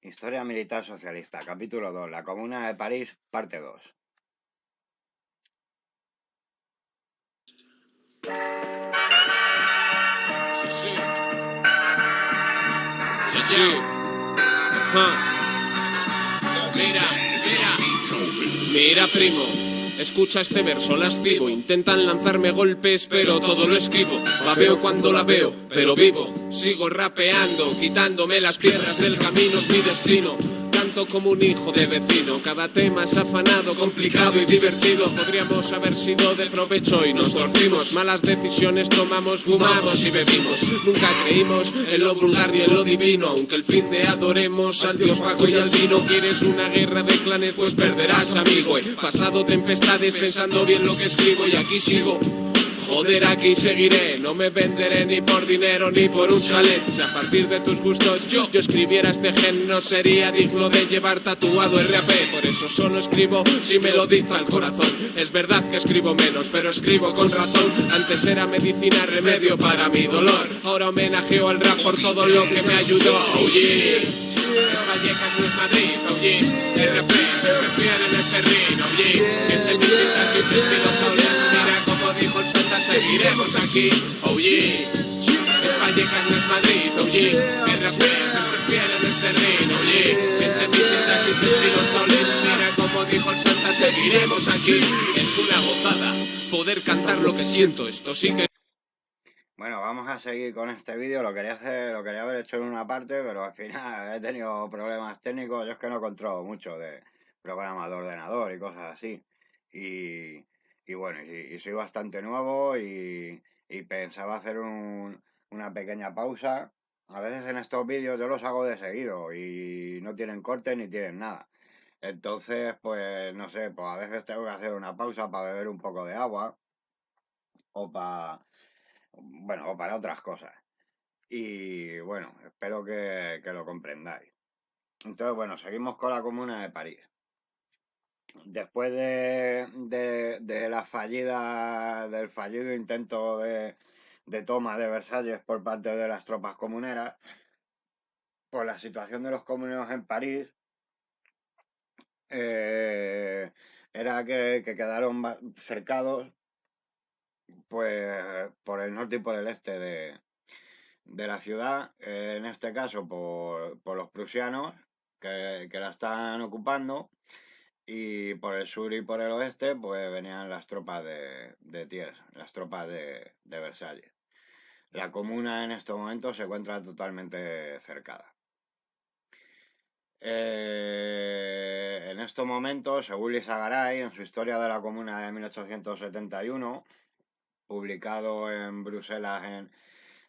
Historia militar socialista, capítulo 2, la Comuna de París, parte 2. Sí, sí. Sí, sí. Ajá. Mira, primo. Escucha este verso lascivo. Intentan lanzarme golpes, pero todo lo esquivo. Babeo cuando la veo, pero vivo. Sigo rapeando, quitándome las piedras del camino, es mi destino. Canto como un hijo de vecino. Cada tema es afanado, complicado y divertido. Podríamos haber sido de provecho y nos torcimos. Malas decisiones tomamos, fumamos y bebimos. Nunca creímos en lo vulgar y en lo divino. Aunque el fin de adoremos al dios Paco y al vino. ¿Quieres una guerra de clanes? Pues perderás, amigo. He pasado tempestades pensando bien lo que escribo y aquí sigo. Joder, aquí seguiré, no me venderé ni por dinero ni por un chalet. Si a partir de tus gustos yo escribiera este gen, no sería digno de llevar tatuado RAP. Por eso solo escribo si me lo dicta el corazón. Es verdad que escribo menos, pero escribo con razón. Antes era medicina, remedio para mi dolor. Ahora homenajeo al rap por todo lo que me ayudó. Oh yeah. Vallecas no es Madrid, oh yeah. RAP se prefiere en este ring, oh yeah. Siente mis citas y mis estilos soleando. Mira como dijo el Santa, seguiremos aquí, oh yeah. Es Vallecas no es Madrid, oh yeah. RAP se prefiere en este ring, oh yeah. Siente mis citas y mis estilos soleando. Mira como dijo el Santa, seguiremos aquí. Es una gozada poder cantar lo que siento, esto sí que... Bueno, vamos a seguir con este vídeo. Lo quería haber hecho en una parte, pero al final he tenido problemas técnicos. Yo es que no controlo mucho de programas de ordenador y cosas así. Y bueno, y soy bastante nuevo y pensaba hacer una pequeña pausa. A veces en estos vídeos yo los hago de seguido y no tienen corte ni tienen nada. Entonces, pues no sé, pues a veces tengo que hacer una pausa para beber un poco de agua o o para otras cosas. Y bueno, espero que lo comprendáis. Entonces, bueno, seguimos con la Comuna de París. Después de la del fallido intento de toma de Versalles por parte de las tropas comuneras, pues la situación de los comuneros en París era que quedaron cercados pues por el norte y por el este de la ciudad, en este caso por los prusianos que la están ocupando, y por el sur y por el oeste pues venían las tropas de Thiers, las tropas de Versalles. La comuna en estos momentos se encuentra totalmente cercada. En estos momentos, según Lisa Garay, en su Historia de la Comuna de 1871, publicado en Bruselas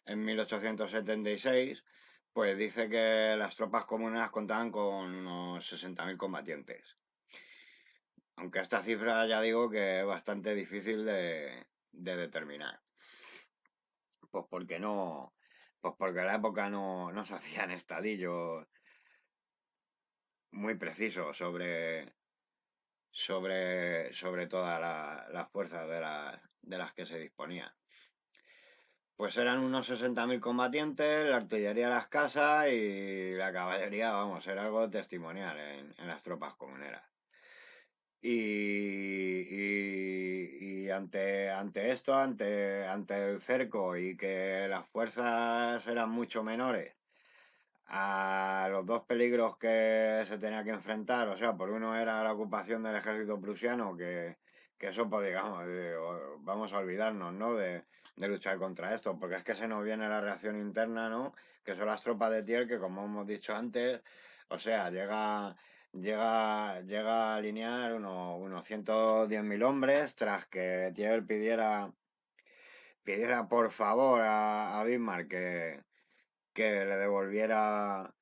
en 1876, pues dice que las tropas comuneras contaban con unos 60.000 combatientes. Aunque esta cifra ya digo que es bastante difícil de determinar. Pues porque no, pues porque en la época no se hacían estadillos muy precisos sobre todas las fuerzas de las que se disponía. Pues eran unos 60.000 combatientes, la artillería era escasa y la caballería, vamos, era algo testimonial en las tropas comuneras. Y ante esto, ante el cerco y que las fuerzas eran mucho menores a los dos peligros que se tenía que enfrentar, o sea, por uno era la ocupación del ejército prusiano, que eso, pues digamos, vamos a olvidarnos, ¿no? De luchar contra esto, porque es que se nos viene la reacción interna, ¿no? Que son las tropas de Thiers, que como hemos dicho antes, o sea, llega a alinear unos 110.000 hombres tras que Thiers pidiera por favor a Bismarck que le devolviera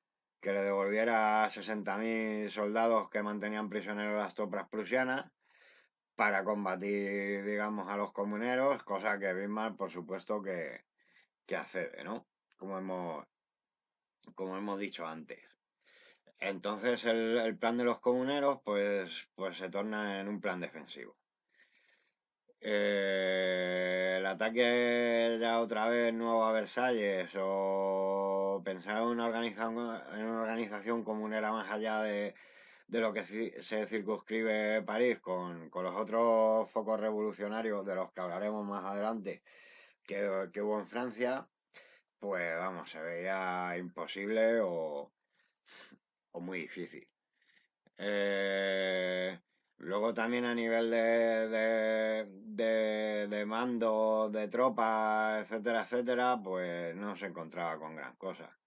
que le devolviera 60.000 soldados que mantenían prisioneros las tropas prusianas para combatir, digamos, a los comuneros, cosa que Bismarck, por supuesto, que accede, ¿no? Como hemos dicho antes. Entonces el plan de los comuneros pues se torna en un plan defensivo. El ataque ya otra vez nuevo a Versalles o pensar en una organización comunera más allá de lo que se circunscribe París con los otros focos revolucionarios de los que hablaremos más adelante que hubo en Francia, pues vamos, se veía imposible o muy difícil. Eh, Luego también a nivel de mando, de tropas, etcétera, etcétera, pues no se encontraba con gran cosa.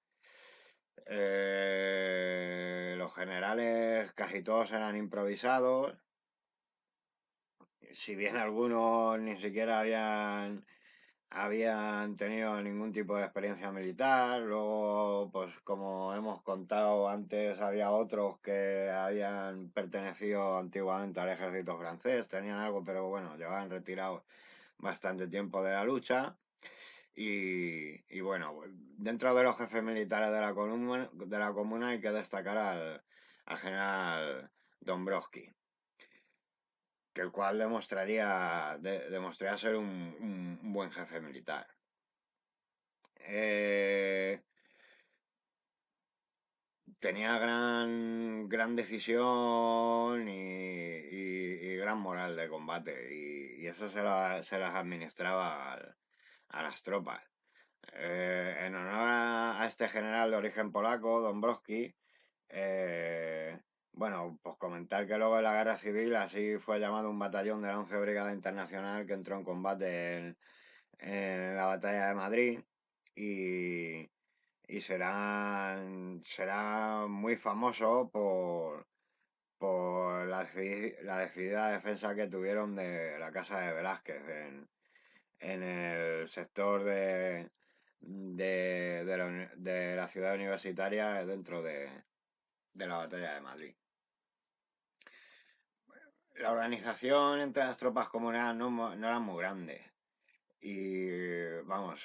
Los generales casi todos eran improvisados, si bien algunos ni siquiera habían tenido ningún tipo de experiencia militar. Luego, pues como hemos contado antes, había otros que habían pertenecido antiguamente al ejército francés, tenían algo, pero bueno, llevaban retirados bastante tiempo de la lucha. Y bueno, dentro de los jefes militares de la comuna hay que destacar al general Dombrowski, que el cual demostraría ser un buen jefe militar. Eh, Tenía gran decisión y gran moral de combate, y eso se las administraba a las tropas. En honor a este general de origen polaco, Dąbrowski, eh, bueno, pues comentar que luego en la guerra civil así fue llamado un batallón de la 11 Brigada Internacional que entró en combate en la batalla de Madrid, y, y será muy famoso por la decidida defensa que tuvieron de la casa de Velázquez en el sector de la ciudad universitaria dentro de la batalla de Madrid. La organización entre las tropas comuneras no era muy grande. Y vamos,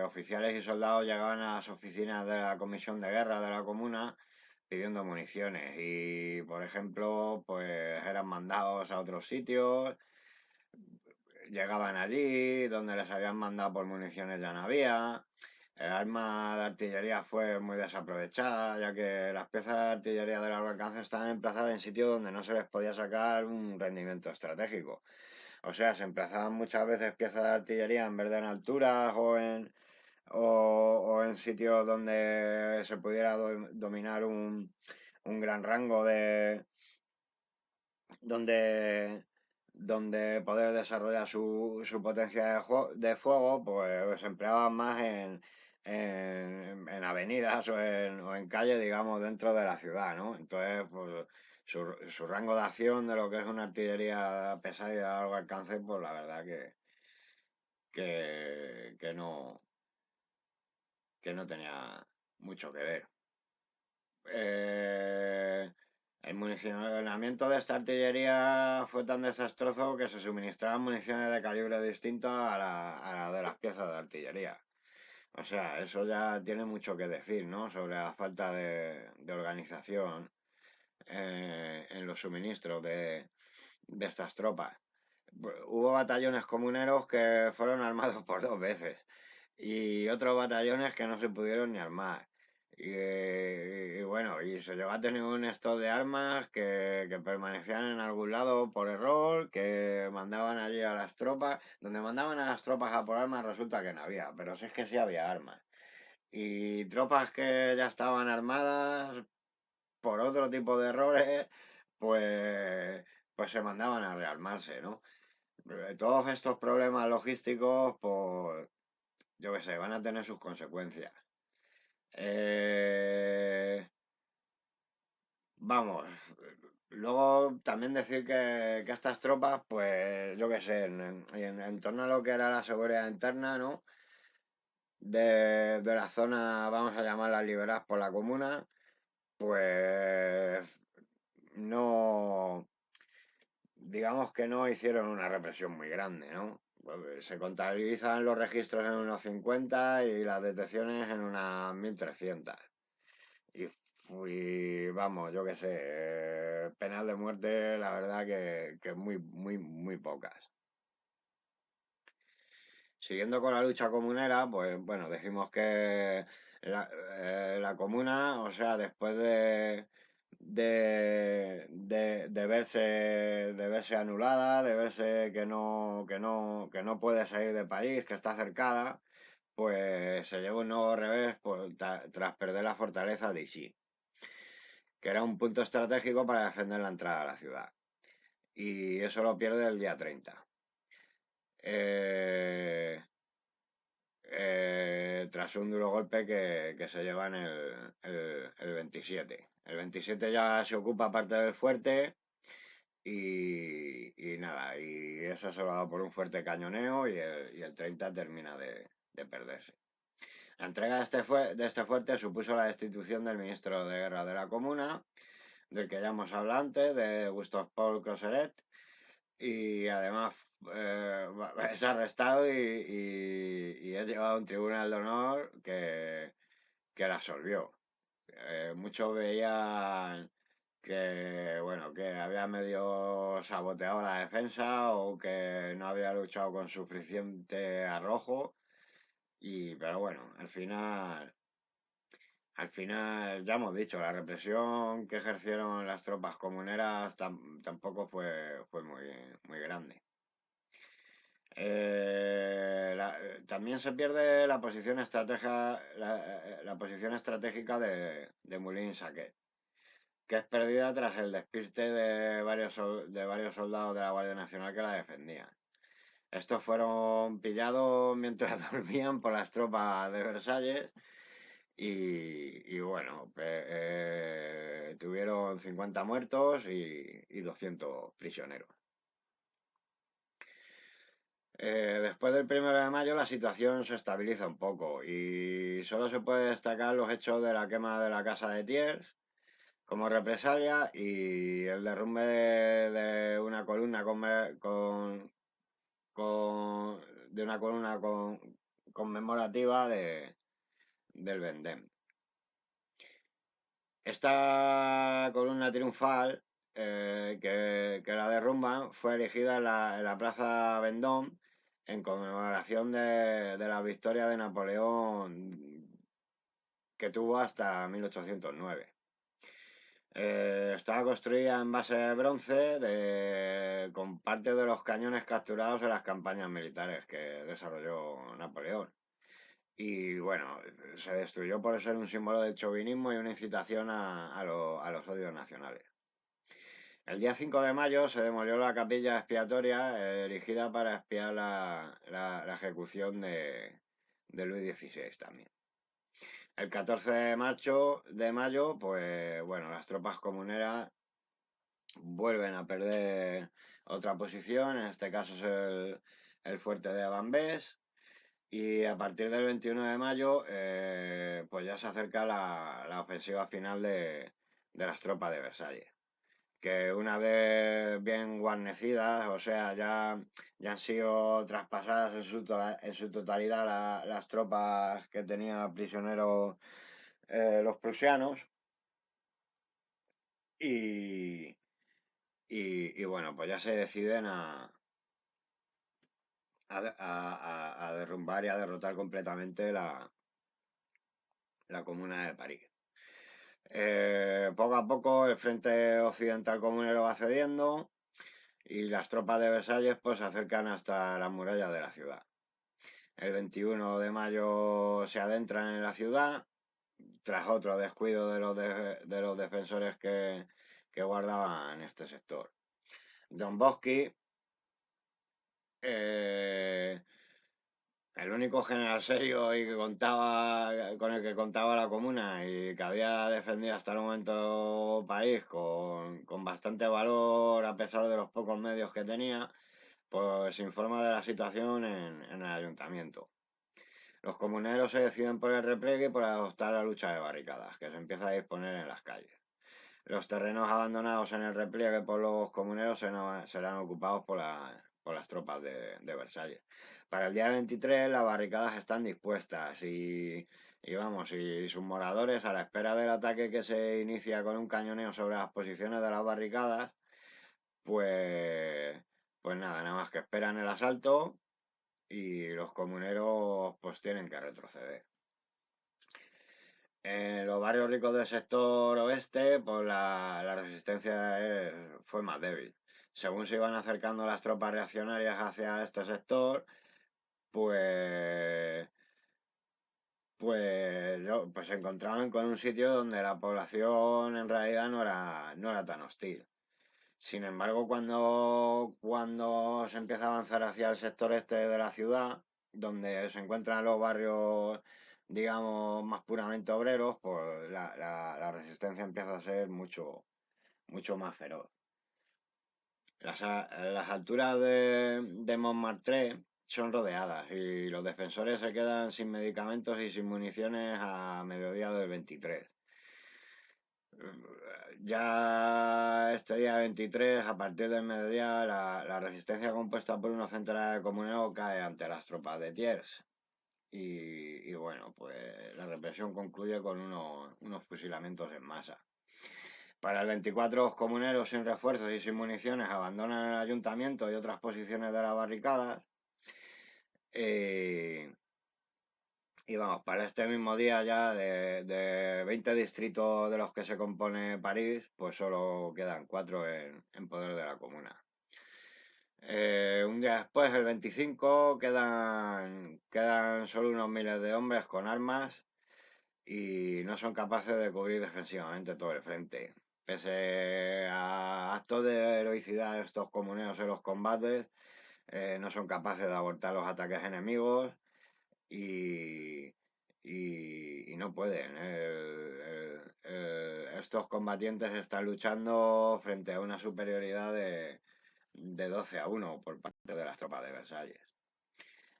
oficiales y soldados llegaban a las oficinas de la Comisión de Guerra de la Comuna pidiendo municiones, y por ejemplo pues eran mandados a otros sitios, llegaban allí donde les habían mandado por municiones ya no había. El arma de artillería fue muy desaprovechada, ya que las piezas de artillería de largo alcance estaban emplazadas en sitios donde no se les podía sacar un rendimiento estratégico. O sea, se emplazaban muchas veces piezas de artillería en vez de en alturas o en sitios donde se pudiera dominar un gran rango donde, donde poder desarrollar su potencia de fuego, pues se empleaban más en avenidas o en calles, digamos, dentro de la ciudad, ¿no? Entonces, pues su rango de acción de lo que es una artillería pesada y de largo alcance, pues la verdad que que no tenía mucho que ver. Eh, el municionamiento de esta artillería fue tan desastroso que se suministraban municiones de calibre distinto a la de las piezas de artillería. O sea, eso ya tiene mucho que decir, ¿no? Sobre la falta de organización en los suministros de estas tropas. Hubo batallones comuneros que fueron armados por dos veces y otros batallones que no se pudieron ni armar. Y bueno, y se llegó a tener un stock de armas que permanecían en algún lado por error, que mandaban allí a las tropas. Donde mandaban a las tropas a por armas resulta que no había, pero sí es que sí había armas. Y tropas que ya estaban armadas por otro tipo de errores, pues, pues se mandaban a rearmarse, ¿no? Todos estos problemas logísticos, pues yo qué sé, van a tener sus consecuencias. Eh, Vamos, luego también decir que estas tropas, pues yo qué sé, en torno a lo que era la seguridad interna, ¿no? De la zona, vamos a llamarla liberadas por la comuna, pues no, digamos que no hicieron una represión muy grande, ¿no? Pues, se contabilizan los registros en unos 50 y las detenciones en unas 1300. Y fui, vamos, yo qué sé, penas de muerte, la verdad que muy pocas. siguiendo con la lucha comunera, pues bueno, decimos que la comuna, o sea, después de verse anulada, de verse que no puede salir de París, que está cercada, pues se lleva un nuevo revés pues, tras perder la fortaleza de Issy, que era un punto estratégico para defender la entrada a la ciudad. Y eso lo pierde el día 30. Eh, tras un duro golpe que se llevan el 27. El 27 ya se ocupa parte del fuerte y nada, y eso se lo da por un fuerte cañoneo y el 30 termina de perderse. La entrega de este fuerte supuso la destitución del ministro de Guerra de la Comuna, del que ya hemos hablado antes, de Gustave Paul Croseret, y además es arrestado y es llevado a un tribunal de honor que la absolvió. Muchos veían que, bueno, que había medio saboteado la defensa o que no había luchado con suficiente arrojo, pero bueno, al final, ya hemos dicho, la represión que ejercieron las tropas comuneras tampoco fue muy grande. También se pierde la posición estratégica de Moulins-Saquet, que es perdida tras el despiste de varios soldados de la Guardia Nacional que la defendían. Estos fueron pillados mientras dormían por las tropas de Versalles y bueno, tuvieron 50 muertos y 200 prisioneros. Después del 1 de mayo la situación se estabiliza un poco y solo se puede destacar los hechos de la quema de la casa de Thiers como represalia y el derrumbe de una columna de una columna conmemorativa del Vendée. Esta columna triunfal que la derrumban fue erigida en la Plaza Vendôme en conmemoración de la victoria de Napoleón que tuvo hasta 1809. Estaba construida en base de bronce con parte de los cañones capturados en las campañas militares que desarrolló Napoleón. Y bueno, se destruyó por ser un símbolo de chauvinismo y una incitación a los odios nacionales. El día 5 de mayo se demolió la capilla expiatoria erigida para expiar la ejecución de Luis XVI también. El 14 de mayo, pues bueno, las tropas comuneras vuelven a perder otra posición, en este caso es el fuerte de Bambés, y a partir del 21 de mayo pues ya se acerca la ofensiva final de las tropas de Versalles, que una vez bien guarnecidas, o sea, ya han sido traspasadas en su totalidad las tropas que tenían prisioneros los prusianos y, y bueno, pues ya se deciden a derrumbar y a derrotar completamente la Comuna de París. Poco a poco el frente occidental comunero va cediendo y las tropas de Versalles pues se acercan hasta las murallas de la ciudad. El 21 de mayo se adentran en la ciudad tras otro descuido de los defensores que guardaban este sector. Don Boschi, eh, el único general serio y con el que contaba la comuna y que había defendido hasta el momento París con bastante valor a pesar de los pocos medios que tenía, pues informa de la situación en el ayuntamiento. Los comuneros se deciden por el repliegue y por adoptar la lucha de barricadas, que se empieza a disponer en las calles. Los terrenos abandonados en el repliegue por los comuneros serán ocupados por las tropas de Versalles. Para el día 23 las barricadas están dispuestas y vamos, y sus moradores a la espera del ataque que se inicia con un cañoneo sobre las posiciones de las barricadas, pues nada más que esperan el asalto y los comuneros pues tienen que retroceder. En los barrios ricos del sector oeste, pues la resistencia fue más débil. Según se iban acercando las tropas reaccionarias hacia este sector, pues, pues se encontraban con un sitio donde la población en realidad no era tan hostil. Sin embargo, cuando se empieza a avanzar hacia el sector este de la ciudad, donde se encuentran los barrios, digamos, más puramente obreros, pues la resistencia empieza a ser mucho, mucho más feroz. Las alturas de Montmartre son rodeadas y los defensores se quedan sin medicamentos y sin municiones a mediodía del 23. Ya este día 23, a partir del mediodía, la resistencia compuesta por unos centenares de comuneros cae ante las tropas de Thiers. Y bueno, pues la represión concluye con unos fusilamientos en masa. Para el 24, los comuneros sin refuerzos y sin municiones abandonan el ayuntamiento y otras posiciones de las barricadas. Eh, Y vamos, para este mismo día ya de 20 distritos de los que se compone París, pues solo quedan 4 en poder de la comuna. Un día después, el 25, quedan solo unos miles de hombres con armas y no son capaces de cubrir defensivamente todo el frente. Pese a actos de heroicidad de estos comuneros en los combates, no son capaces de abortar los ataques enemigos y, y no pueden. Estos combatientes están luchando frente a una superioridad de 12-1 por parte de las tropas de Versalles.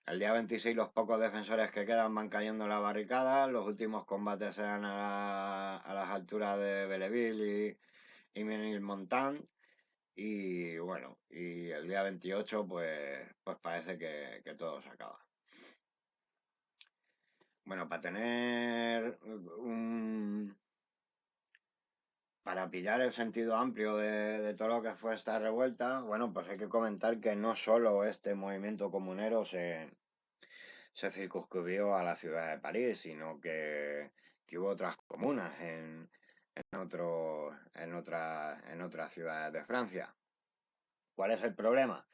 El día 26 los pocos defensores que quedan van cayendo en la barricada, los últimos combates se dan a las alturas de Belleville y Ménilmontant y bueno, y el día 28 pues parece que todo se acaba. Bueno, para pillar el sentido amplio de todo lo que fue esta revuelta, bueno, pues hay que comentar que no solo este movimiento comunero se circunscribió a la ciudad de París, sino que hubo otras comunas en otras ciudades de Francia. ¿Cuál es el problema?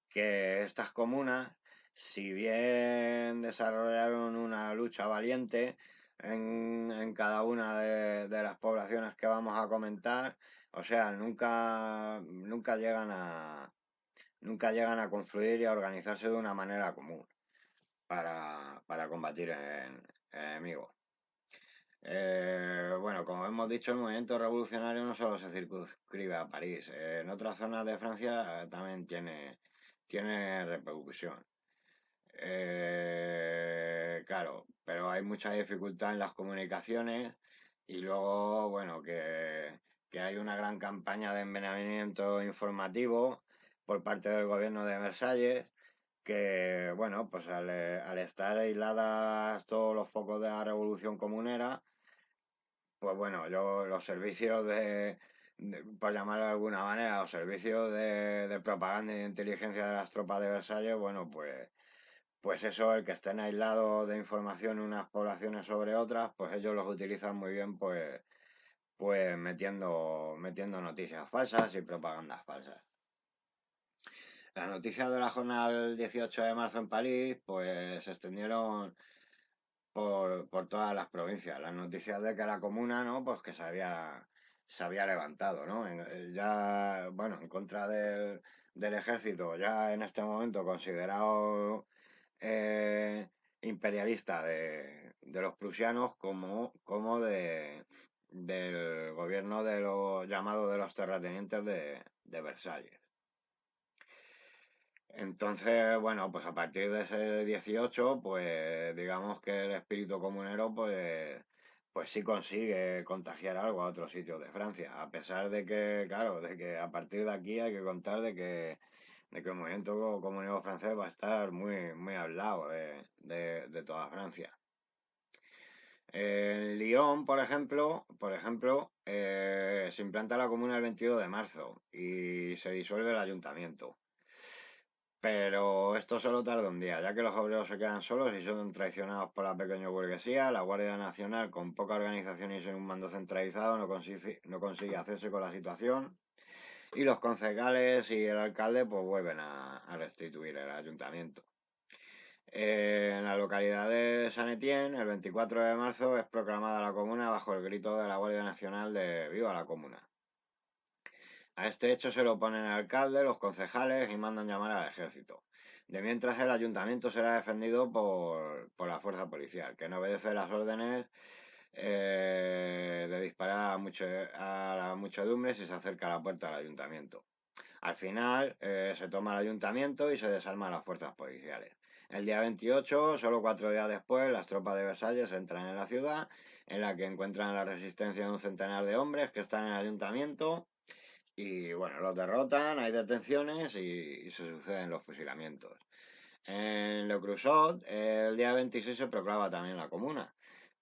Que estas comunas, si bien desarrollaron una lucha valiente en cada una de las poblaciones que vamos a comentar, o sea, nunca llegan a confluir y a organizarse de una manera común para combatir el enemigo. Bueno, como hemos dicho, el movimiento revolucionario no solo se circunscribe a París, en otras zonas de Francia también tiene repercusión. Claro, pero hay mucha dificultad en las comunicaciones y luego, bueno, que hay una gran campaña de envenenamiento informativo por parte del gobierno de Versalles, que, bueno, pues al estar aisladas todos los focos de la revolución comunera, pues bueno, los servicios por llamarlo de alguna manera, los servicios de propaganda y de inteligencia de las tropas de Versalles, bueno, pues eso, el que estén aislados de información unas poblaciones sobre otras, pues ellos los utilizan muy bien, pues metiendo noticias falsas y propagandas falsas. Las noticias de la jornada del 18 de marzo en París, pues se extendieron por todas las provincias. Las noticias de que la comuna, ¿no? Pues que se había levantado, ¿no? Ya, bueno, en contra del ejército, ya en este momento considerado eh, imperialista de los prusianos como del gobierno de los llamados de los terratenientes de Versalles. Entonces, bueno, pues a partir de ese 18, pues digamos que el espíritu comunero, pues sí consigue contagiar algo a otros sitios de Francia, a pesar de que, claro, de que a partir de aquí hay que contar de que el movimiento comunero francés va a estar muy, muy al lado de toda Francia. En Lyon, por ejemplo, se implanta la comuna el 22 de marzo y se disuelve el ayuntamiento. Pero esto solo tarda un día, ya que los obreros se quedan solos y son traicionados por la pequeña burguesía. La Guardia Nacional, con poca organización y sin un mando centralizado, no consigue hacerse con la situación. Y los concejales y el alcalde pues vuelven a restituir el ayuntamiento. En la localidad de San Etienne, el 24 de marzo, es proclamada la comuna bajo el grito de la Guardia Nacional de ¡Viva la Comuna! A este hecho se lo oponen el alcalde, los concejales y mandan llamar al ejército. De mientras el ayuntamiento será defendido por la fuerza policial, que no obedece las órdenes de disparar a la muchedumbre si se acerca a la puerta del ayuntamiento. Al final se toma el ayuntamiento y se desarman las fuerzas policiales. El día 28, solo 4 días después, las tropas de Versalles entran en la ciudad, en la que encuentran la resistencia de un centenar de hombres que están en el ayuntamiento y bueno, los derrotan, hay detenciones y se suceden los fusilamientos. En Le Creusot, el día 26 se proclama también la comuna,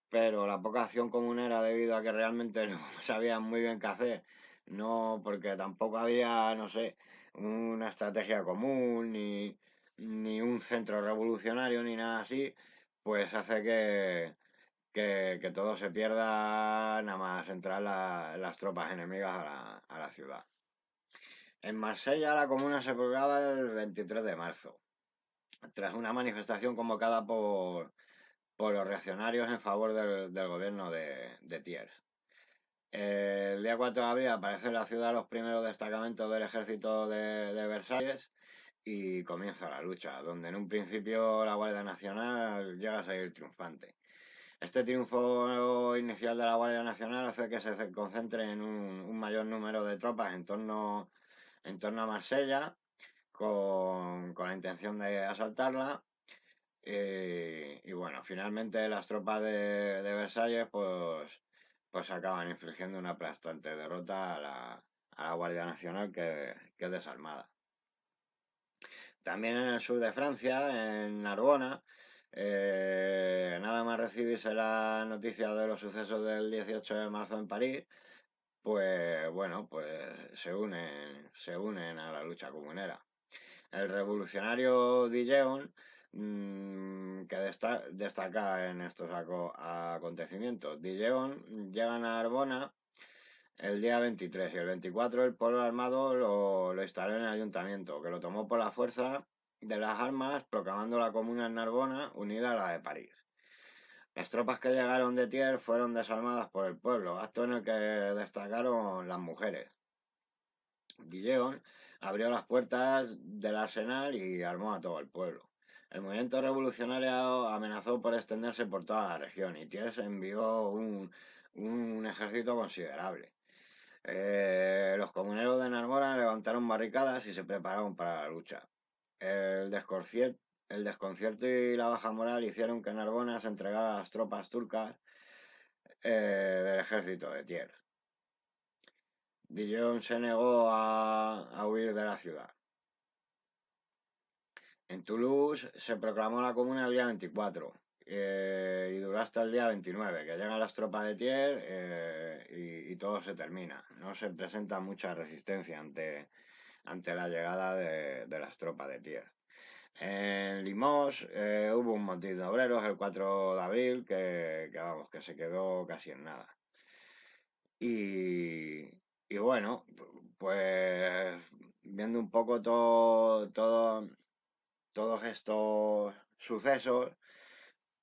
pero la poca acción comunera debido a que realmente no sabían muy bien qué hacer, no porque tampoco había, no sé, una estrategia común, ni un centro revolucionario, ni nada así, pues hace que todo se pierda nada más entrar las tropas enemigas a la ciudad. En Marsella la comuna se proclama el 23 de marzo, tras una manifestación convocada por los reaccionarios en favor del gobierno de Thiers. El día 4 de abril aparecen en la ciudad los primeros destacamentos del ejército de Versalles y comienza la lucha, donde en un principio la Guardia Nacional llega a salir triunfante. Este triunfo inicial de la Guardia Nacional hace que se concentre en un mayor número de tropas en torno a Marsella, con la intención de asaltarla. Y bueno, finalmente las tropas de Versalles pues acaban infligiendo una aplastante derrota a la Guardia Nacional que es desarmada. También en el sur de Francia, en Narbona, nada más recibirse la noticia de los sucesos del 18 de marzo en París, pues bueno, pues se unen a la lucha comunera. El revolucionario Dijon, que destaca en estos acontecimientos. Dijon llega a Narbona el día 23 y el 24 el pueblo armado lo instaló en el ayuntamiento, que lo tomó por la fuerza de las armas, proclamando la comuna en Narbona unida a la de París. Las tropas que llegaron de Thiers fueron desarmadas por el pueblo, acto en el que destacaron las mujeres. Dijon abrió las puertas del arsenal y armó a todo el pueblo. El movimiento revolucionario amenazó por extenderse por toda la región y Thiers envió un ejército considerable. Los comuneros de Narbona levantaron barricadas y se prepararon para la lucha. El desconcierto y la baja moral hicieron que Narbona se entregara a las tropas turcas del ejército de Thiers. Dijon se negó a huir de la ciudad. En Toulouse se proclamó la comuna el día 24 y duró hasta el día 29, que llegan las tropas de Thiers y todo se termina. No se presenta mucha resistencia ante la llegada de las tropas de Thiers. En Limoges hubo un motín de obreros el 4 de abril vamos, que se quedó casi en nada. Y bueno, pues viendo un poco todos estos sucesos,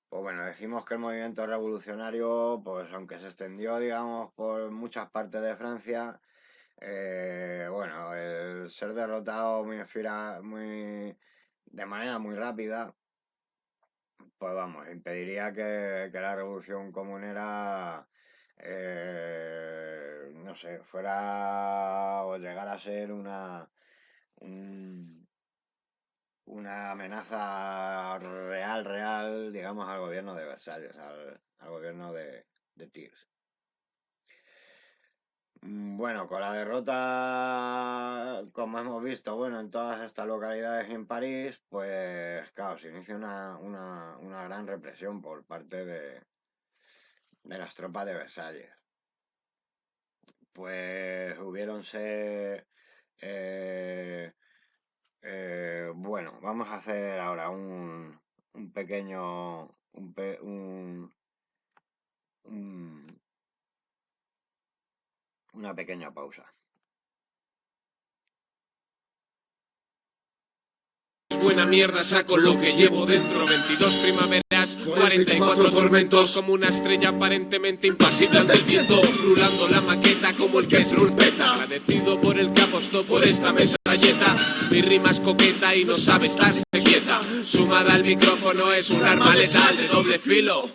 pues bueno, decimos que el movimiento revolucionario, pues aunque se extendió, digamos, por muchas partes de Francia, bueno, el ser derrotado de manera muy rápida, pues vamos, impediría que la revolución comunera, no sé, fuera o llegara a ser un- una amenaza real, digamos, al gobierno de Versalles, al gobierno de Thiers. Bueno, con la derrota, como hemos visto, bueno, en todas estas localidades y en París, pues claro, se inicia una gran represión por parte de las tropas de Versalles. Pues hubiéronse eh, Bueno, vamos a hacer ahora un pequeño, un- una pequeña pausa. Buena mierda, saco lo que llevo dentro. 22 primaveras, 44 tormentos. Como una estrella aparentemente impasible ante el viento. Rulando la maqueta como el que es rulpeta. Agradecido por el que apostó por esta metralleta. Mi rima es coqueta y no sabe estarse quieta. Sumada al micrófono es un arma letal de doble filo.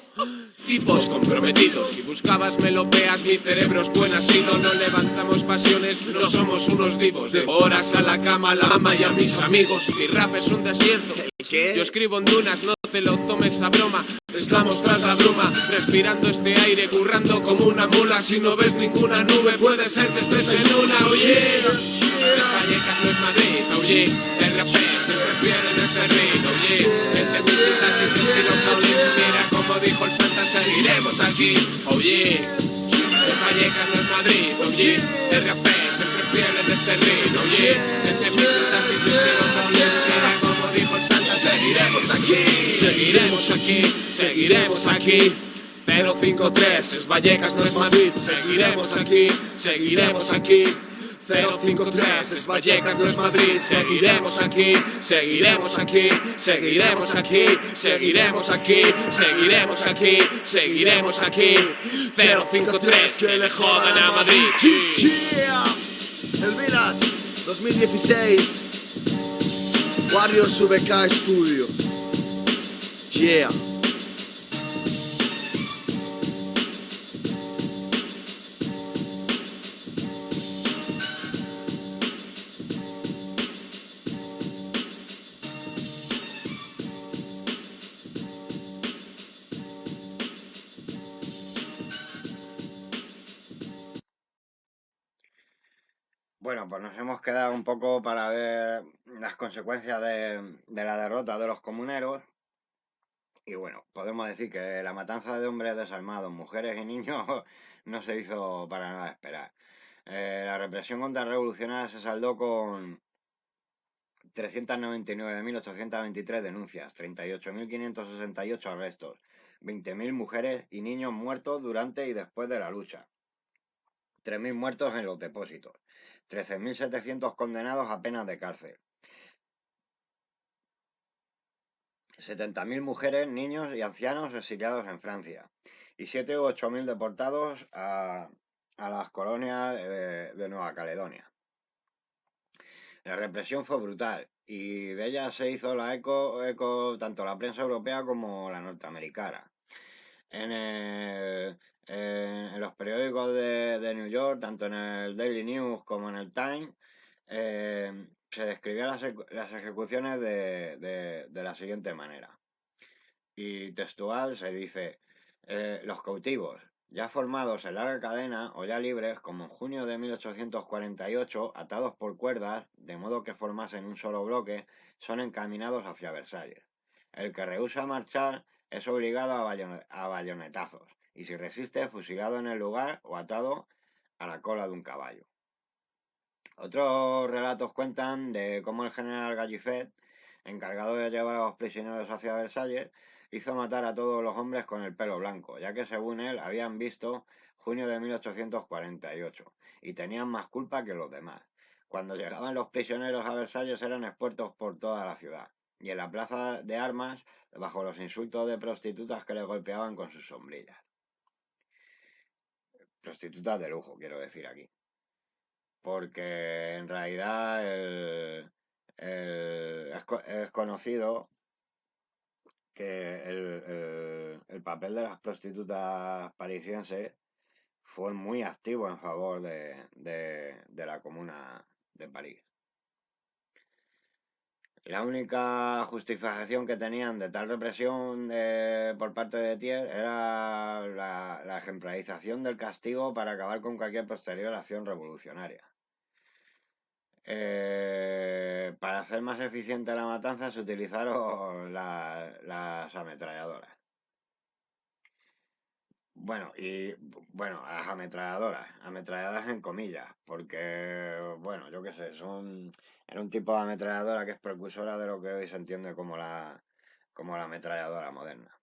Tipos comprometidos, si buscabas melopeas, mi cerebro es buen asilo. No levantamos pasiones, no somos unos divos. De horas a la cama, a la ama y a mis amigos. Mi rap es un desierto. Yo escribo en dunas, no te lo tomes a broma. Estamos tras la bruma, respirando este aire, currando como una mula. Si no ves ninguna nube, puede ser que estés en una. Oye, Vallecas no es Madrid, oye, RP se prefiere en este reino, oye, entre mis citas y sus estilos, oye, mira como dijo el Santa, seguiremos aquí, oye, Vallecas no es Madrid, oye, RP se prefiere en este reino, oye, entre mis citas y sus estilos, oye, mira como dijo el Santa, seguiremos aquí, seguiremos aquí, seguiremos aquí. 053 es Vallecas, no es Madrid, seguiremos aquí, seguiremos aquí. 053 es Vallecas, no es Madrid, seguiremos aquí, seguiremos aquí, seguiremos aquí, seguiremos aquí, seguiremos aquí, seguiremos aquí. 053 que le jodan a Madrid. Yeah. El Village 2016 Warriors VK Studios. Yeah. Bueno, pues nos hemos quedado un poco para ver las consecuencias de la derrota de los comuneros. Y bueno, podemos decir que la matanza de hombres desarmados, mujeres y niños no se hizo para nada esperar. La represión contrarrevolucionaria se saldó con 399.823 denuncias, 38.568 arrestos, 20.000 mujeres y niños muertos durante y después de la lucha, 3.000 muertos en los depósitos, 13.700 condenados a penas de cárcel, 70.000 mujeres, niños y ancianos exiliados en Francia y 7 u 8.000 deportados a las colonias de Nueva Caledonia. La represión fue brutal y de ella se hizo la eco tanto la prensa europea como la norteamericana. En, en los periódicos de New York, tanto en el Daily News como en el Times, se describían las ejecuciones de la siguiente manera. Y textual se dice, los cautivos, ya formados en larga cadena o ya libres, como en junio de 1848, atados por cuerdas, de modo que formasen un solo bloque, son encaminados hacia Versalles. El que rehúsa marchar es obligado a bayonetazos, y si resiste, fusilado en el lugar o atado a la cola de un caballo. Otros relatos cuentan de cómo el general Gallifet, encargado de llevar a los prisioneros hacia Versalles, hizo matar a todos los hombres con el pelo blanco, ya que según él habían visto junio de 1848 y tenían más culpa que los demás. Cuando llegaban los prisioneros a Versalles eran expuestos por toda la ciudad y en la plaza de armas bajo los insultos de prostitutas que les golpeaban con sus sombrillas. Prostitutas de lujo, quiero decir aquí. Porque en realidad es conocido que el papel de las prostitutas parisienses fue muy activo en favor de la Comuna de París. La única justificación que tenían de tal represión por parte de Thiers era la ejemplarización del castigo para acabar con cualquier posterior acción revolucionaria. Para hacer más eficiente la matanza se utilizaron las ametralladoras. bueno, y bueno, a las ametralladoras en comillas, porque, bueno, yo qué sé, era un tipo de ametralladora que es precursora de lo que hoy se entiende como la ametralladora moderna.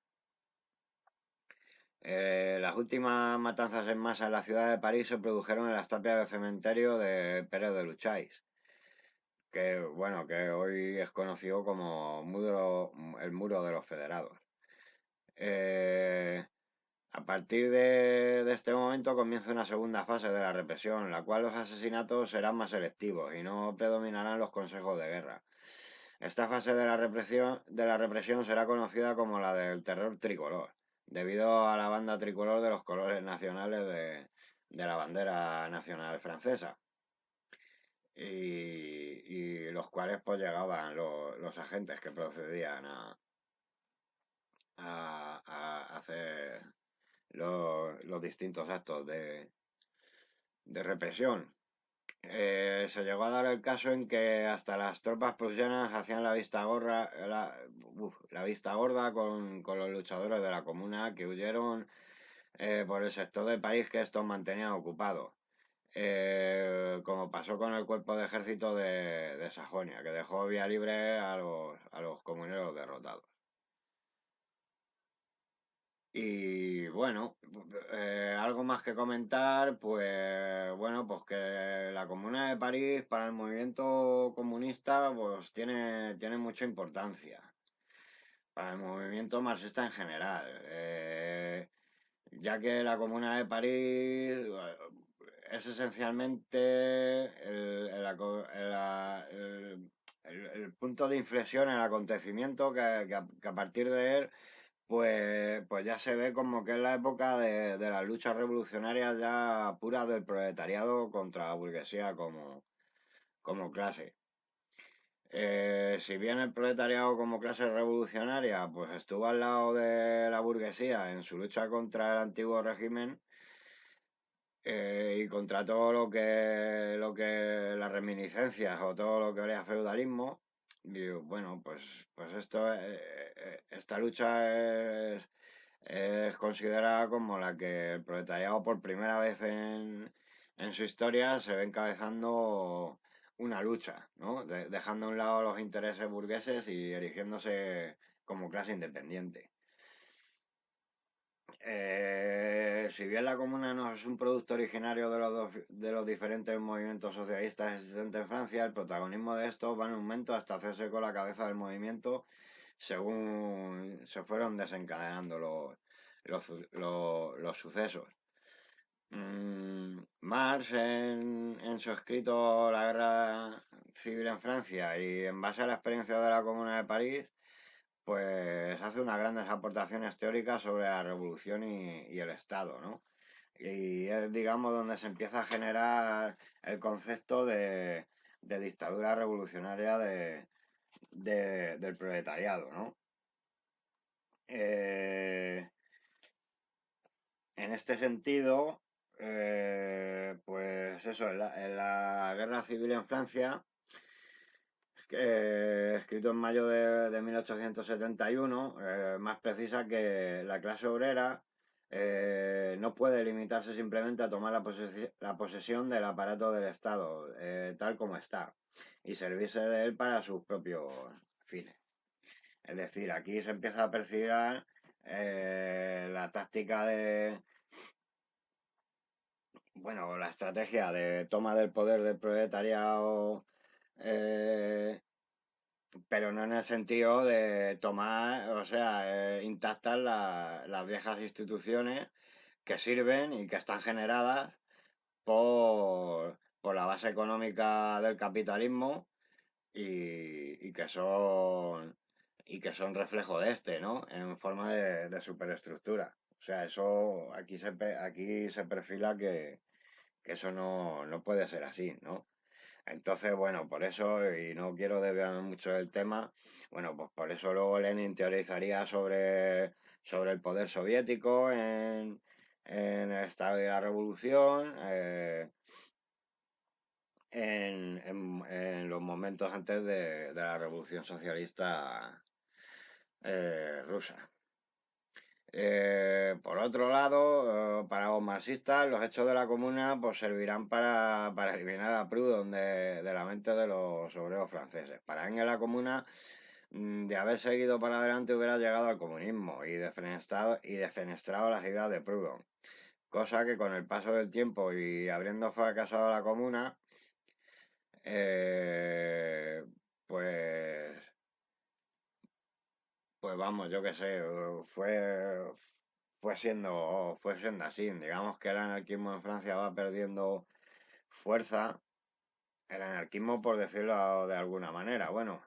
Las últimas matanzas en masa en la ciudad de París se produjeron en las tapias del cementerio de Pérez de Luchais, que, bueno, que hoy es conocido como el Muro de los Federados. Eh, A partir de este momento comienza una segunda fase de la represión, en la cual los asesinatos serán más selectivos y no predominarán los consejos de guerra. Esta fase de la represión será conocida como la del terror tricolor, debido a la banda tricolor de los colores nacionales de la bandera nacional francesa. Y los cuales pues llegaban los agentes que procedían a hacer los distintos actos de represión. Se llegó a dar el caso en que hasta las tropas prusianas hacían la vista gorda con los luchadores de la Comuna que huyeron por el sector de París que estos mantenían ocupado. Como pasó con el cuerpo de ejército de Sajonia, que dejó vía libre a los comuneros derrotados. Y bueno, algo más que comentar, pues bueno, pues que la Comuna de París para el movimiento comunista pues tiene mucha importancia, para el movimiento marxista en general, ya que la Comuna de París es esencialmente el punto de inflexión, el acontecimiento que a partir de él pues ya se ve como que es la época de las luchas revolucionarias ya puras del proletariado contra la burguesía como clase. Si bien el proletariado como clase revolucionaria pues estuvo al lado de la burguesía en su lucha contra el antiguo régimen y contra todo lo que las reminiscencias o todo lo que era feudalismo, y bueno, pues esta lucha es considerada como la que el proletariado por primera vez en su historia se ve encabezando una lucha, ¿no? Dejando a un lado los intereses burgueses y erigiéndose como clase independiente. Si bien la Comuna no es un producto originario de los diferentes movimientos socialistas existentes en Francia, el protagonismo de estos va en aumento hasta hacerse con la cabeza del movimiento según se fueron desencadenando los sucesos. Marx, en su escrito La guerra civil en Francia y en base a la experiencia de la Comuna de París, pues hace unas grandes aportaciones teóricas sobre la revolución y el Estado, ¿no? Y es, digamos, donde se empieza a generar el concepto de dictadura revolucionaria del proletariado, ¿no? Eh, en este sentido, pues eso, en la guerra civil en Francia, escrito en mayo de 1871, más precisa que la clase obrera no puede limitarse simplemente a tomar la posesión del aparato del Estado, tal como está, y servirse de él para sus propios fines. Es decir, aquí se empieza a percibir la táctica bueno, la estrategia de toma del poder del proletariado, eh, pero no en el sentido de tomar, o sea, intactas las viejas instituciones que sirven y que están generadas por la base económica del capitalismo y que son reflejo de este, ¿no? En forma de superestructura. O sea, eso aquí se perfila que eso no puede ser así, ¿no? Entonces, bueno, por eso, y no quiero desviarme mucho del tema, bueno, pues por eso luego Lenin teorizaría sobre el poder soviético en el estado de la revolución, en los momentos antes de la revolución socialista rusa. Por otro lado, para los marxistas, los hechos de la Comuna pues servirán para eliminar a Proudhon de la mente de los obreros franceses. Para Engels la Comuna, de haber seguido para adelante, hubiera llegado al comunismo y defenestrado las ideas de Proudhon. Cosa que con el paso del tiempo y habiendo fracasado la Comuna, eh, pues, pues vamos, yo qué sé, fue siendo así. Digamos que el anarquismo en Francia va perdiendo fuerza, el anarquismo por decirlo de alguna manera. Bueno,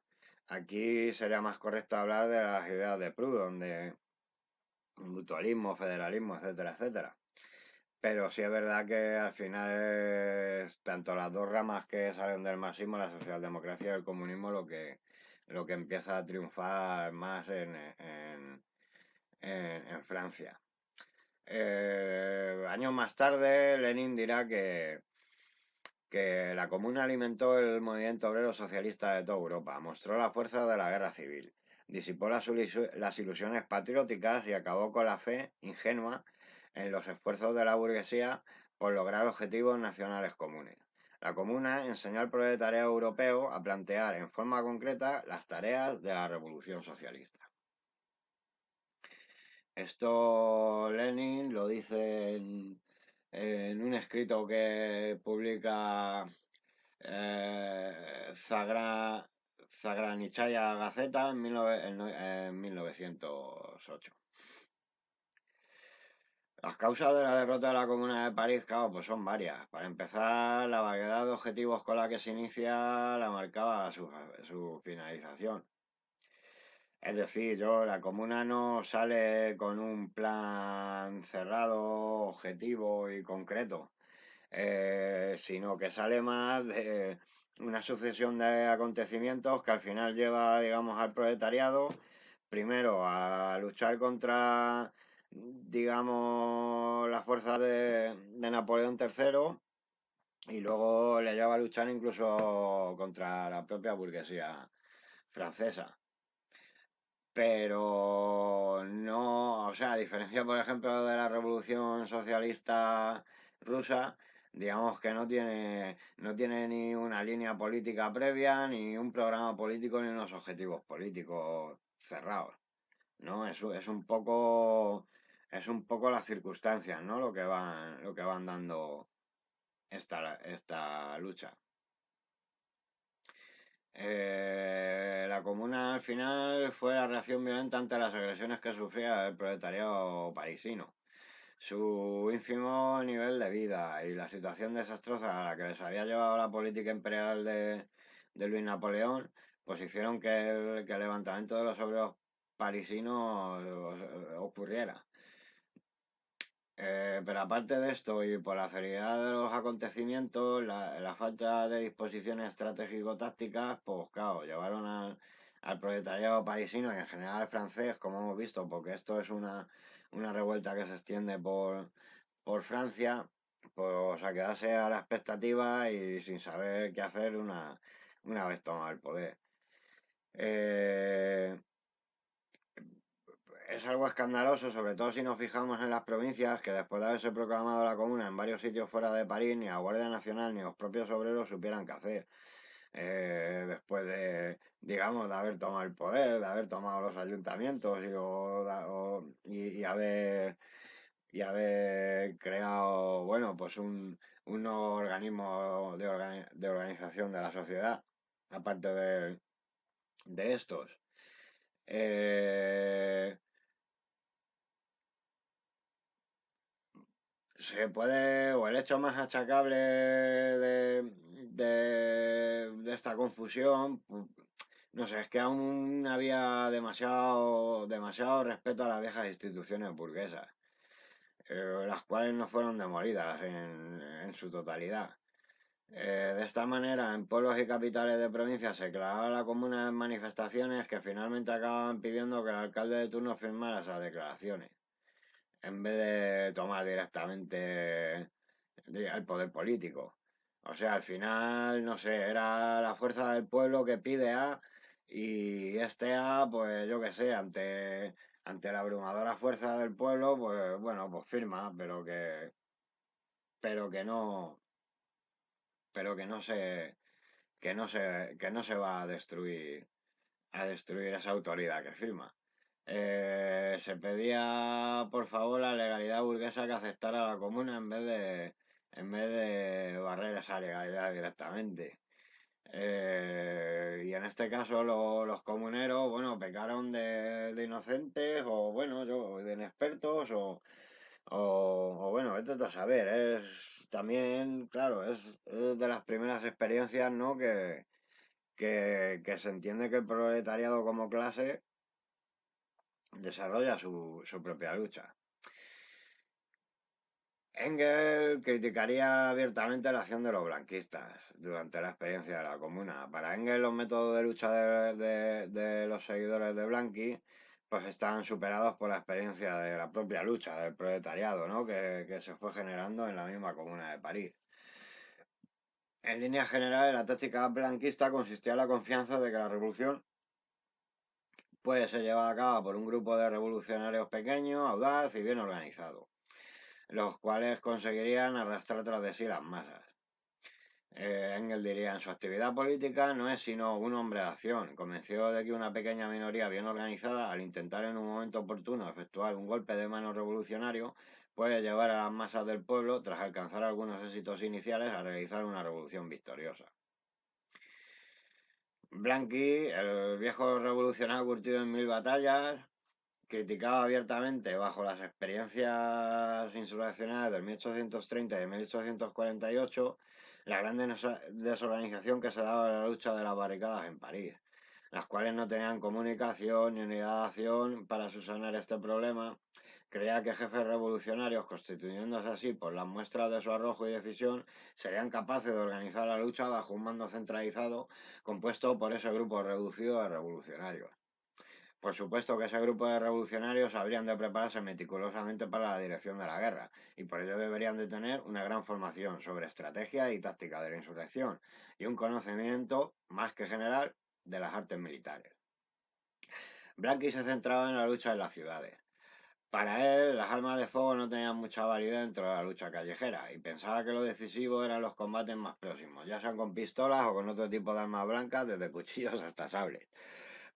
aquí sería más correcto hablar de las ideas de Proudhon, de mutualismo, federalismo, etcétera, etcétera. Pero sí es verdad que al final es tanto las dos ramas que salen del marxismo, la socialdemocracia y el comunismo, lo que empieza a triunfar más en Francia. Años más tarde, Lenin dirá que la Comuna alimentó el movimiento obrero socialista de toda Europa, mostró la fuerza de la guerra civil, disipó las ilusiones patrióticas y acabó con la fe ingenua en los esfuerzos de la burguesía por lograr objetivos nacionales comunes. La Comuna enseñó al proletariado europeo a plantear en forma concreta las tareas de la revolución socialista. Esto Lenin lo dice en un escrito que publica Zagranichaya Gazeta en 1908. Las causas de la derrota de la Comuna de París, claro, pues son varias. Para empezar, la variedad de objetivos con la que se inicia la marcaba su finalización. Es decir, la Comuna no sale con un plan cerrado, objetivo y concreto, sino que sale más de una sucesión de acontecimientos que al final lleva, digamos, al proletariado, primero a luchar contra, digamos, las fuerzas de Napoleón III y luego le lleva a luchar incluso contra la propia burguesía francesa. Pero no, o sea, a diferencia, por ejemplo, de la Revolución Socialista rusa, digamos que no tiene ni una línea política previa, ni un programa político, ni unos objetivos políticos cerrados, ¿no? Es un poco las circunstancias, ¿no? Lo que van dando esta lucha. La Comuna al final fue la reacción violenta ante las agresiones que sufría el proletariado parisino. Su ínfimo nivel de vida y la situación desastrosa a la que les había llevado la política imperial de Luis Napoleón, pues hicieron que el levantamiento de los obreros parisinos ocurriera. Pero aparte de esto y por la celeridad de los acontecimientos, la falta de disposiciones estratégico-tácticas, pues claro, llevaron al proletariado parisino y en general al francés, como hemos visto, porque esto es una revuelta que se extiende por Francia, pues a quedarse a la expectativa y sin saber qué hacer una vez tomado el poder. Eh, Es algo escandaloso, sobre todo si nos fijamos en las provincias, que después de haberse proclamado la Comuna en varios sitios fuera de París, ni la Guardia Nacional ni los propios obreros supieran qué hacer. Después digamos, de haber tomado el poder, de haber tomado los ayuntamientos y haber creado, bueno, pues un nuevo organismo de organización de la sociedad, aparte de estos. Eh, Se puede, o el hecho más achacable de esta confusión, no sé, es que aún había demasiado respeto a las viejas instituciones burguesas, las cuales no fueron demolidas en su totalidad. De esta manera, en pueblos y capitales de provincias se declaraba la comuna en manifestaciones que finalmente acababan pidiendo que el alcalde de turno firmara esas declaraciones en vez de tomar directamente el poder político. O sea, al final, no sé, era la fuerza del pueblo que pide A y este A, pues yo qué sé, ante la abrumadora fuerza del pueblo, pues bueno, pues firma, pero que no, pero que no se va a destruir esa autoridad que firma. Se pedía, por favor, la legalidad burguesa que aceptara la comuna en vez de barrer esa legalidad directamente. Y en este caso los comuneros, bueno, pecaron de inocentes o, bueno, de inexpertos o bueno, vete tú a saber. Es también, claro, es de las primeras experiencias, ¿no? Que se entiende que el proletariado como clase desarrolla su propia lucha. Engels criticaría abiertamente la acción de los blanquistas durante la experiencia de la comuna. Para Engels los métodos de lucha de los seguidores de Blanqui pues están superados por la experiencia de la propia lucha del proletariado, ¿no? Que se fue generando en la misma comuna de París. En líneas generales, la táctica blanquista consistía en la confianza de que la revolución puede ser llevada a cabo por un grupo de revolucionarios pequeños, audaz y bien organizado, los cuales conseguirían arrastrar tras de sí las masas. Engels diría, en su actividad política no es sino un hombre de acción, convencido de que una pequeña minoría bien organizada, al intentar en un momento oportuno efectuar un golpe de mano revolucionario, puede llevar a las masas del pueblo, tras alcanzar algunos éxitos iniciales, a realizar una revolución victoriosa. Blanqui, el viejo revolucionario curtido en 1000 batallas, criticaba abiertamente, bajo las experiencias insurreccionales del 1830 y de 1848, la gran desorganización que se daba en la lucha de las barricadas en París, las cuales no tenían comunicación ni unidad de acción para subsanar este problema. Creía que jefes revolucionarios, constituyéndose así por las muestras de su arrojo y decisión, serían capaces de organizar la lucha bajo un mando centralizado compuesto por ese grupo reducido de revolucionarios. Por supuesto que ese grupo de revolucionarios habrían de prepararse meticulosamente para la dirección de la guerra, y por ello deberían de tener una gran formación sobre estrategia y táctica de la insurrección, y un conocimiento, más que general, de las artes militares. Blanqui se centraba en la lucha en las ciudades. Para él, las armas de fuego no tenían mucha validez dentro de la lucha callejera, y pensaba que lo decisivo eran los combates más próximos, ya sean con pistolas o con otro tipo de armas blancas, desde cuchillos hasta sables.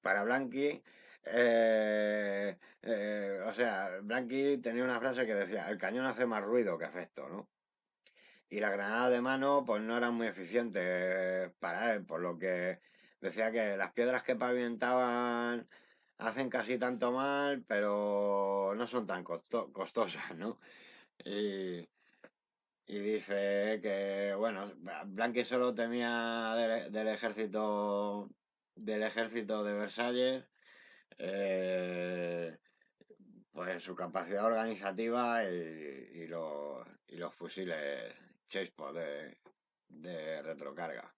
Para Blanqui, o sea, Blanqui tenía una frase que decía, el cañón hace más ruido que efecto, ¿no? Y las granadas de mano, pues no eran muy eficientes para él, por lo que decía que las piedras que pavimentaban hacen casi tanto mal, pero no son tan costosas, ¿no? Y, y dice que, bueno, Blanqui solo temía del ejército de Versalles, eh, pues su capacidad organizativa y los fusiles Chespo de retrocarga.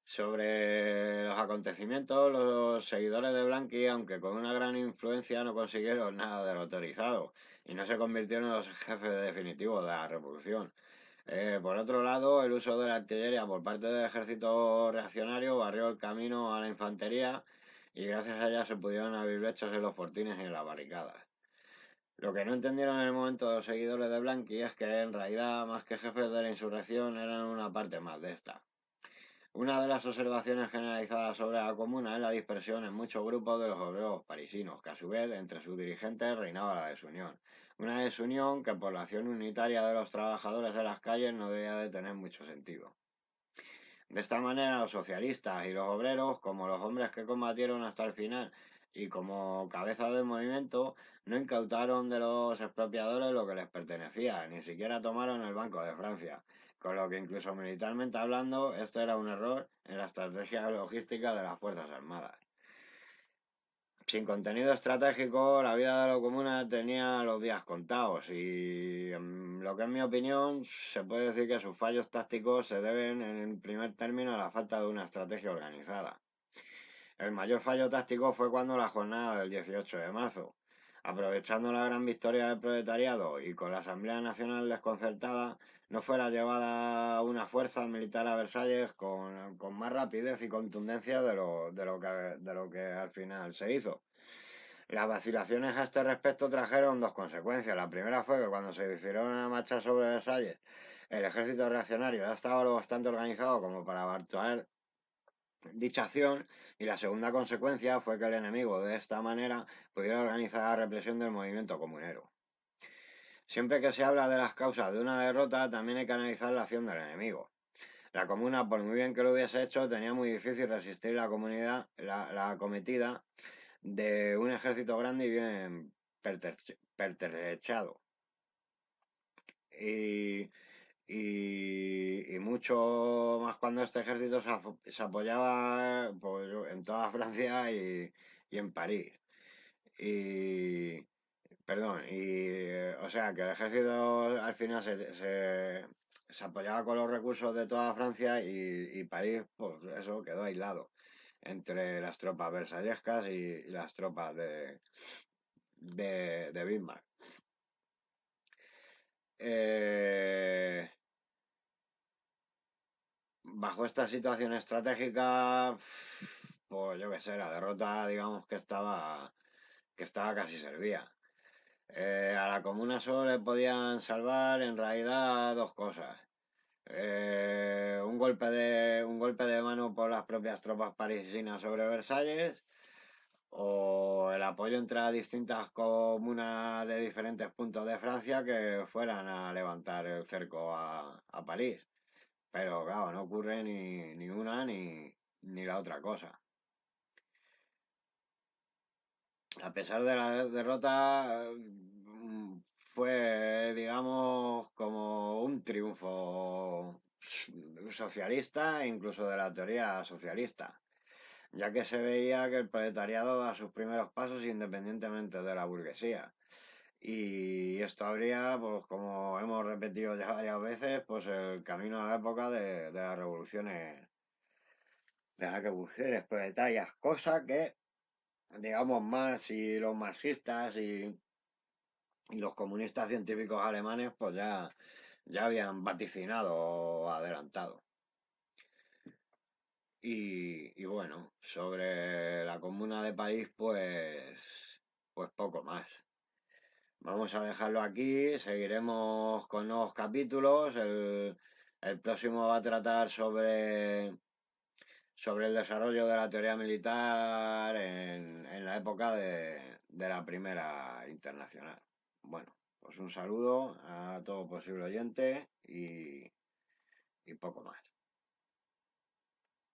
Sobre los acontecimientos, los seguidores de Blanqui, aunque con una gran influencia, no consiguieron nada de lo autorizado y no se convirtieron en los jefes definitivos de la revolución. Por otro lado, el uso de la artillería por parte del ejército reaccionario barrió el camino a la infantería y gracias a ella se pudieron abrir brechas en los fortines y en las barricadas. Lo que no entendieron en el momento los seguidores de Blanqui es que en realidad, más que jefes de la insurrección, eran una parte más de esta. Una de las observaciones generalizadas sobre la comuna es la dispersión en muchos grupos de los obreros parisinos, que a su vez entre sus dirigentes reinaba la desunión. Una desunión que por la acción unitaria de los trabajadores de las calles no debía de tener mucho sentido. De esta manera los socialistas y los obreros, como los hombres que combatieron hasta el final y como cabeza del movimiento, no incautaron de los expropiadores lo que les pertenecía, ni siquiera tomaron el Banco de Francia, con lo que incluso militarmente hablando, esto era un error en la estrategia logística de las Fuerzas Armadas. Sin contenido estratégico, la vida de la comuna tenía los días contados y, en lo que es mi opinión, se puede decir que sus fallos tácticos se deben, en primer término, a la falta de una estrategia organizada. El mayor fallo táctico fue cuando la jornada del 18 de marzo, aprovechando la gran victoria del proletariado y con la Asamblea Nacional desconcertada, no fuera llevada una fuerza militar a Versalles con más rapidez y contundencia de lo que al final se hizo. Las vacilaciones a este respecto trajeron dos consecuencias. La primera fue que cuando se hicieron una marcha sobre Versalles, el ejército reaccionario ya estaba lo bastante organizado como para abarcar dicha acción, y la segunda consecuencia fue que el enemigo de esta manera pudiera organizar la represión del movimiento comunero. Siempre que se habla de las causas de una derrota, también hay que analizar la acción del enemigo. La comuna, por muy bien que lo hubiese hecho, tenía muy difícil resistir la cometida de un ejército grande y bien pertrechado. Y, y mucho más cuando este ejército se apoyaba pues, en toda Francia y en París. Y, perdón, o sea que el ejército al final se apoyaba con los recursos de toda Francia y París, pues eso quedó aislado entre las tropas versallescas y las tropas de Bismarck. Eh, Bajo esta situación estratégica, pues yo qué sé, la derrota, digamos que estaba casi servida. A la comuna solo le podían salvar en realidad dos cosas. Un golpe de mano por las propias tropas parisinas sobre Versalles o el apoyo entre las distintas comunas de diferentes puntos de Francia que fueran a levantar el cerco a París. Pero claro, no ocurre ni una ni la otra cosa. A pesar de la derrota, fue, digamos, como un triunfo socialista e incluso de la teoría socialista, ya que se veía que el proletariado da sus primeros pasos independientemente de la burguesía. Y esto habría, pues como hemos repetido ya varias veces, pues el camino a la época de las revoluciones, de las revoluciones proletarias, cosa que, digamos, más y los marxistas y los comunistas científicos alemanes pues ya habían vaticinado o adelantado. Y bueno, sobre la Comuna de París, pues poco más. Vamos a dejarlo aquí, seguiremos con nuevos capítulos. El próximo va a tratar sobre el desarrollo de la teoría militar en la época de la Primera Internacional. Bueno, pues un saludo a todo posible oyente y poco más.